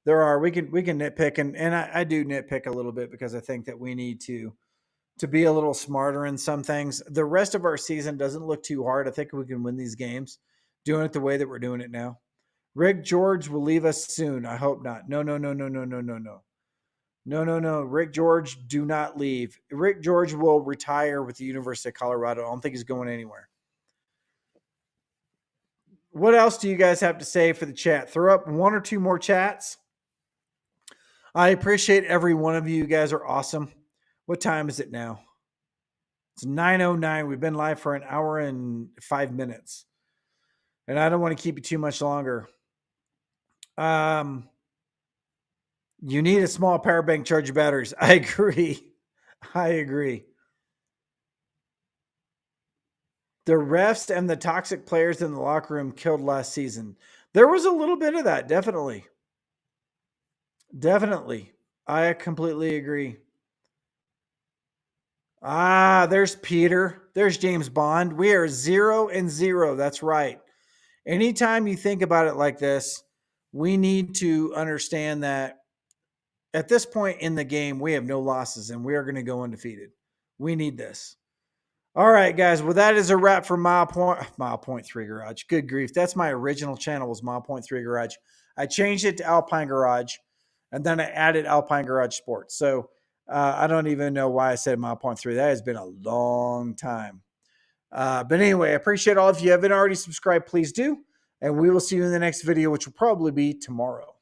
There are. We can nitpick, and I do nitpick a little bit because I think that we need to be a little smarter in some things. The rest of our season doesn't look too hard. I think we can win these games doing it the way that we're doing it now. Rick George will leave us soon. I hope not. No. Rick George, do not leave. Rick George will retire with the University of Colorado. I don't think he's going anywhere. What else do you guys have to say for the chat? Throw up one or two more chats. I appreciate every one of you. You guys are awesome. What time is it now? It's 9:09. We've been live for an hour and 5 minutes. And I don't want to keep you too much longer. You need a small power bank to charge your batteries. I agree. The refs and the toxic players in the locker room killed last season. There was a little bit of that, definitely. I completely agree. There's Peter. There's James Bond. We are 0-0. That's right. Anytime you think about it like this, we need to understand that at this point in the game, we have no losses and we are going to go undefeated. We need this. All right, guys. Well, that is a wrap for Mile Point 3 Garage. Good grief. That's my original channel, was Mile Point 3 Garage. I changed it to Alpine Garage, and then I added Alpine Garage Sports. So I don't even know why I said Mile Point 3. That has been a long time. But anyway, I appreciate all of you. If you haven't already subscribed, please do. And we will see you in the next video, which will probably be tomorrow.